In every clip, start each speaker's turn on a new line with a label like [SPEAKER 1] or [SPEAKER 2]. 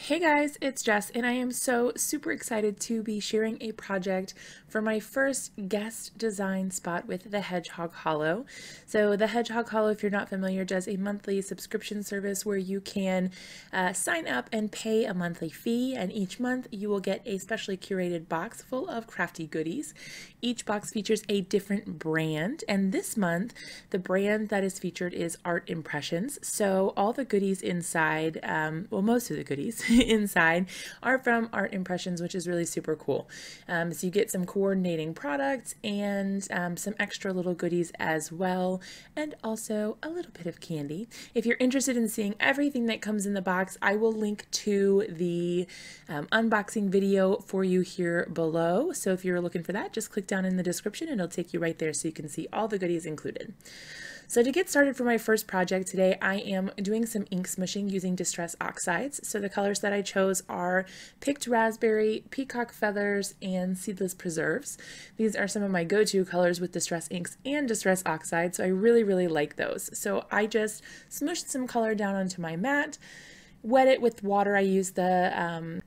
[SPEAKER 1] Hey guys, it's Jess, and I am so super excited to be sharing a project for my first guest design spot with the Hedgehog Hollow. So the Hedgehog Hollow, if you're not familiar, does a monthly subscription service where you can sign up and pay a monthly fee, and each month you will get a specially curated box full of crafty goodies. Each box features a different brand, and this month the brand that is featured is Art Impressions. So all the goodies inside, well, most of the goodies inside are from Art Impressions, which is really super cool. So you get some coordinating products and some extra little goodies as well, and also a little bit of candy. If you're interested in seeing everything that comes in the box, I will link to the unboxing video for you here below. So if you're looking for that, just click down in the description and it'll take you right there so you can see all the goodies included. So to get started for my first project today, I am doing some ink smishing using Distress Oxides. So the colors that I chose are Picked Raspberry, Peacock Feathers, and Seedless Preserves. These are some of my go-to colors with Distress inks and Distress Oxides, so I really like those. So I just smushed some color down onto my mat, wet it with water. I used the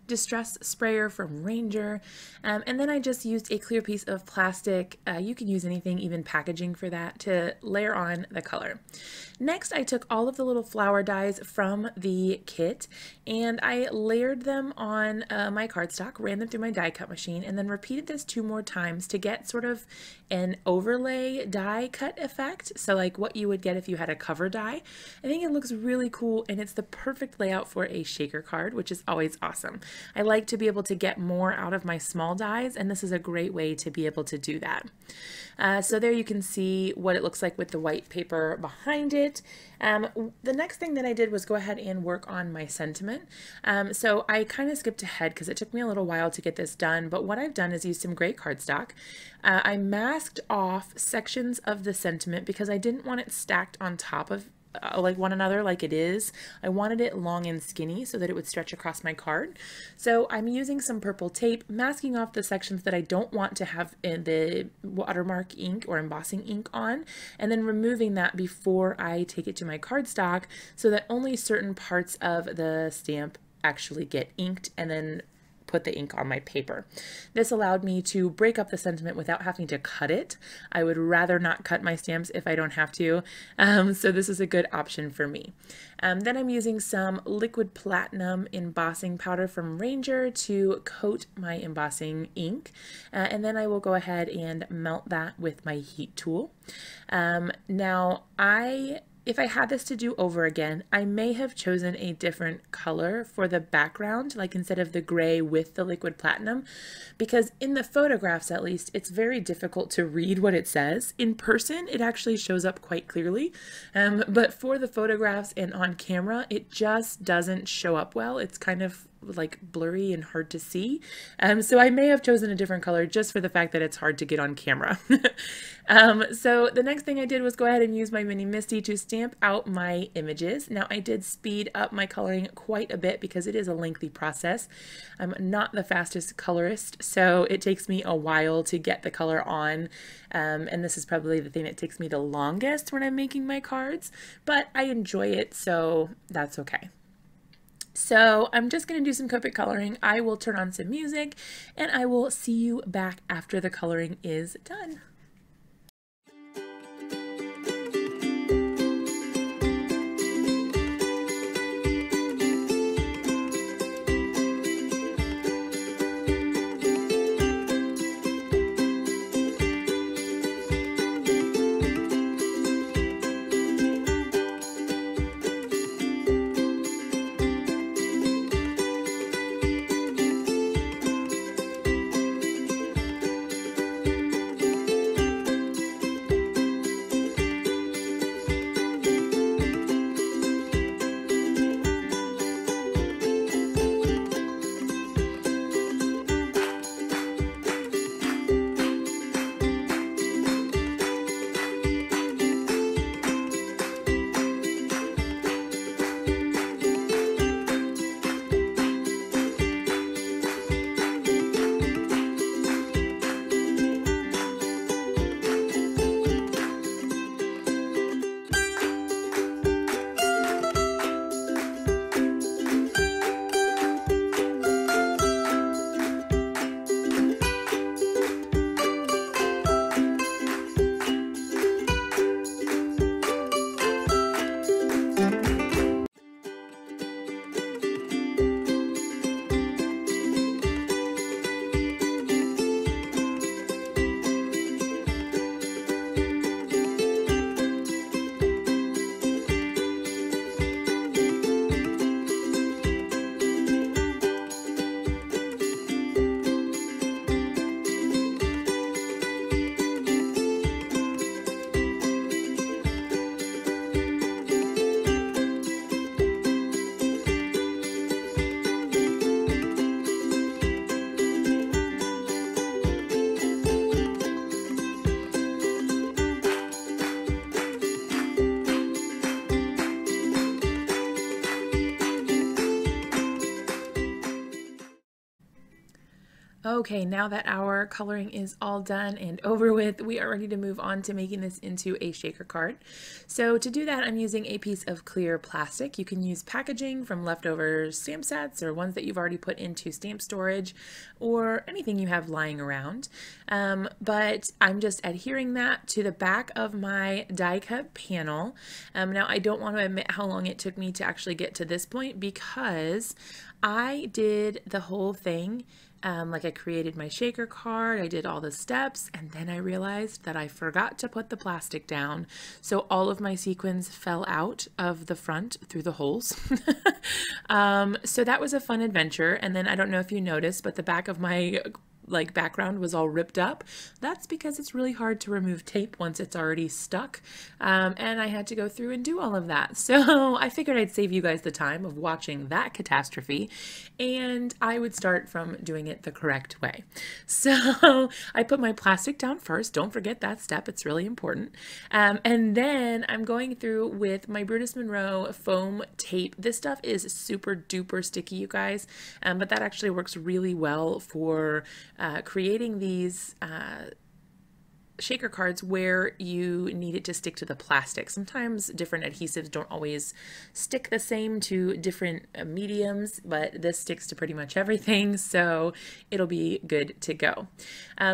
[SPEAKER 1] Distress sprayer from Ranger, and then I just used a clear piece of plastic, you can use anything, even packaging for that, to layer on the color. Next, I took all of the little flower dies from the kit and I layered them on my cardstock, ran them through my die cut machine, and then repeated this 2 more times to get sort of an overlay die cut effect. So like what you would get if you had a cover die. I think it looks really cool, and it's the perfect layout for a shaker card, which is always awesome. I like to be able to get more out of my small dies, and this is a great way to be able to do that. So there you can see what it looks like with the white paper behind it. The next thing that I did was go ahead and work on my sentiment. So I kind of skipped ahead because it took me a little while to get this done, but what I've done is use some gray cardstock. I masked off sections of the sentiment because I didn't want it stacked on top of like one another like it is. I wanted it long and skinny so that it would stretch across my card. So I'm using some purple tape, masking off the sections that I don't want to have in the watermark ink or embossing ink on, and then removing that before I take it to my cardstock so that only certain parts of the stamp actually get inked and then put the ink on my paper. This allowed me to break up the sentiment without having to cut it. I would rather not cut my stamps if I don't have to, so this is a good option for me. Then I'm using some liquid platinum embossing powder from Ranger to coat my embossing ink, and then I will go ahead and melt that with my heat tool. Now if I had this to do over again, I may have chosen a different color for the background, like instead of the gray with the liquid platinum, because in the photographs at least, it's very difficult to read what it says. In person, it actually shows up quite clearly, but for the photographs and on camera, it just doesn't show up well. It's kind of like blurry and hard to see. So I may have chosen a different color just for the fact that it's hard to get on camera. So the next thing I did was go ahead and use my mini Misty to stamp out my images. Now I did speed up my coloring quite a bit because it is a lengthy process. I'm not the fastest colorist, so it takes me a while to get the color on. And this is probably the thing that takes me the longest when I'm making my cards, but I enjoy it, so that's okay. So I'm just going to do some Copic coloring. I will turn on some music and I will see you back after the coloring is done. Okay, now that our coloring is all done and over with, we are ready to move on to making this into a shaker card. So to do that, I'm using a piece of clear plastic. You can use packaging from leftover stamp sets or ones that you've already put into stamp storage or anything you have lying around. But I'm just adhering that to the back of my die cut panel. Now I don't want to admit how long it took me to actually get to this point because I did the whole thing. Like I created my shaker card, I did all the steps, and then I realized that I forgot to put the plastic down. So all of my sequins fell out of the front through the holes. So that was a fun adventure. And then I don't know if you noticed, but the back of my background was all ripped up. That's because it's really hard to remove tape once it's already stuck. And I had to go through and do all of that. So I figured I'd save you guys the time of watching that catastrophe and I would start from doing it the correct way. So I put my plastic down first. Don't forget that step. It's really important. And then I'm going through with my Brutus Monroe foam tape. This stuff is super duper sticky, you guys, but that actually works really well for creating these shaker cards where you need it to stick to the plastic. Sometimes different adhesives don't always stick the same to different mediums, but this sticks to pretty much everything, so it'll be good to go.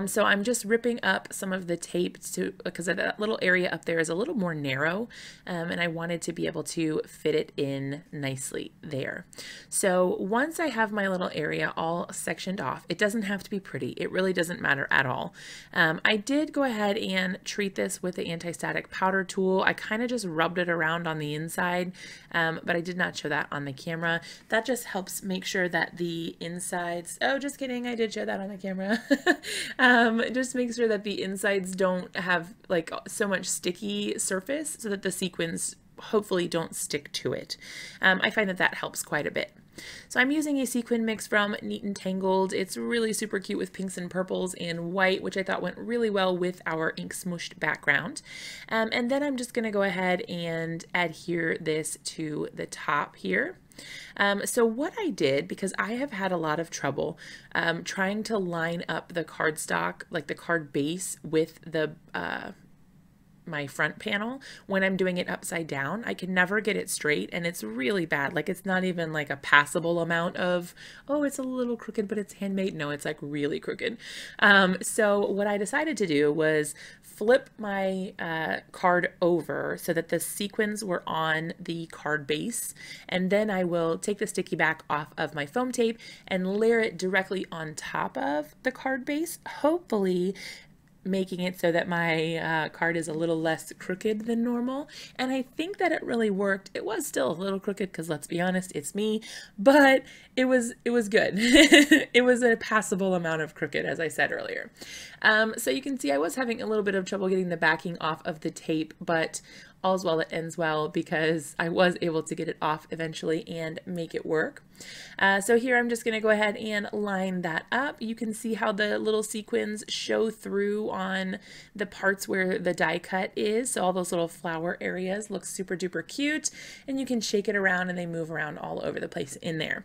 [SPEAKER 1] So I'm just ripping up some of the tape because that little area up there is a little more narrow, and I wanted to be able to fit it in nicely there. So once I have my little area all sectioned off, it doesn't have to be pretty. It really doesn't matter at all. I did go ahead and treat this with the anti-static powder tool. I kind of just rubbed it around on the inside, but I did not show that on the camera. That just helps make sure that the insides, oh, just kidding, I did show that on the camera. Just make sure that the insides don't have like so much sticky surface so that the sequins hopefully don't stick to it. I find that that helps quite a bit. So I'm using a sequin mix from Neat and Tangled. It's really super cute with pinks and purples and white, which I thought went really well with our ink smooshed background. And then I'm just going to go ahead and adhere this to the top here. So what I did, because I have had a lot of trouble trying to line up the cardstock, like the card base with the my front panel when I'm doing it upside down. I can never get it straight and it's really bad. Like it's not even like a passable amount of, oh, it's a little crooked, but it's handmade. No, it's like really crooked. So what I decided to do was flip my card over so that the sequins were on the card base. And then I will take the sticky back off of my foam tape and layer it directly on top of the card base, hopefully making it so that my card is a little less crooked than normal. And I think that it really worked. It was still a little crooked because let's be honest, it's me, but it was good. It was a passable amount of crooked, as I said earlier. So you can see I was having a little bit of trouble getting the backing off of the tape, but all's well that ends well because I was able to get it off eventually and make it work. So here I'm just going to go ahead and line that up. You can see how the little sequins show through on the parts where the die cut is. So all those little flower areas look super duper cute, and you can shake it around and they move around all over the place in there.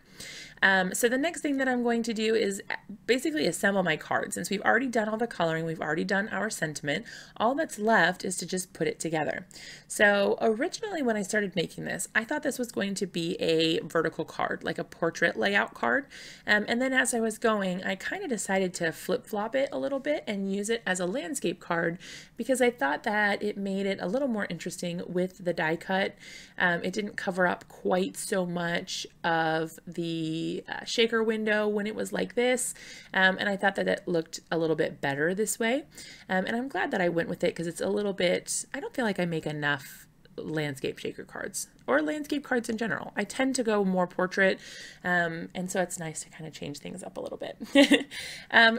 [SPEAKER 1] So the next thing that I'm going to do is basically assemble my card. Since we've already done all the coloring, we've already done our sentiment, all that's left is to just put it together. So originally when I started making this, I thought this was going to be a vertical card, like a portrait layout card. And then as I was going, I kind of decided to flip-flop it a little bit and use it as a landscape card because I thought that it made it a little more interesting with the die cut. It didn't cover up quite so much of the shaker window when it was like this, and I thought that it looked a little bit better this way, and I'm glad that I went with it because it's a little bit, I don't feel like I make enough landscape shaker cards or landscape cards in general. I tend to go more portrait, and so it's nice to kind of change things up a little bit.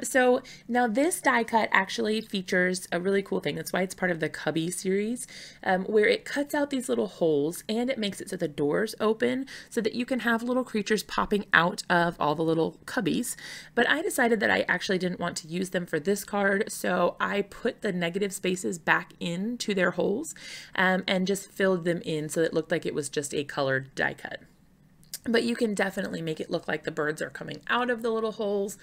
[SPEAKER 1] So now this die cut actually features a really cool thing. That's why it's part of the Cubby series, where it cuts out these little holes and it makes it so the doors open so that you can have little creatures popping out of all the little cubbies. But I decided that I actually didn't want to use them for this card, so I put the negative spaces back into their holes and just filled them in so it looked like it was just a colored die cut. but you can definitely make it look like the birds are coming out of the little holes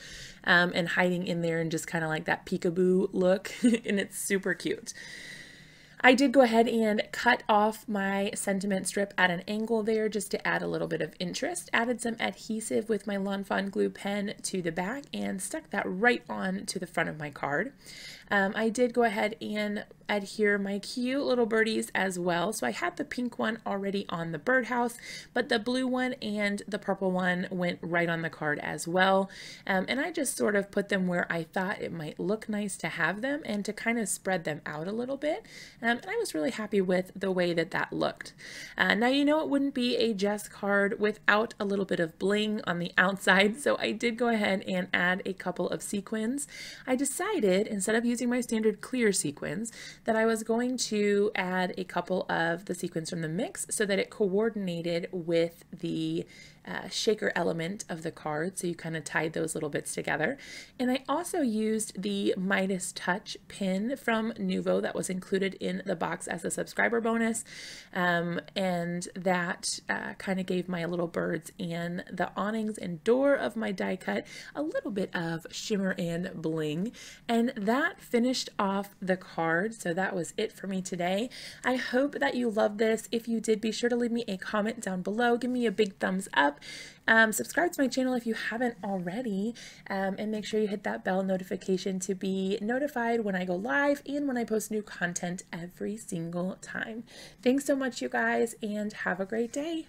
[SPEAKER 1] and hiding in there, and just kind of like that peekaboo look. And it's super cute. I did go ahead and cut off my sentiment strip at an angle there just to add a little bit of interest. Added some adhesive with my Lawn Fawn glue pen to the back and stuck that right on to the front of my card. I did go ahead and adhere my cute little birdies as well. So I had the pink one already on the birdhouse, but the blue one and the purple one went right on the card as well. And I just sort of put them where I thought it might look nice to have them and to kind of spread them out a little bit. And I was really happy with the way that that looked. Now, you know, it wouldn't be a Jess card without a little bit of bling on the outside. So I did go ahead and add a couple of sequins. I decided, instead of using my standard clear sequins, that I was going to add a couple of the sequins from the mix so that it coordinated with the shaker element of the card, so you kind of tied those little bits together. And I also used the Midas Touch pin from Nuvo that was included in the box as a subscriber bonus, and that kind of gave my little birds and the awnings and door of my die cut a little bit of shimmer and bling, and that finished off the card. So that was it for me today. I hope that you loved this. If you did, be sure to leave me a comment down below. Give me a big thumbs up. Subscribe to my channel if you haven't already, and make sure you hit that bell notification to be notified when I go live and when I post new content every single time. Thanks so much, you guys, and have a great day.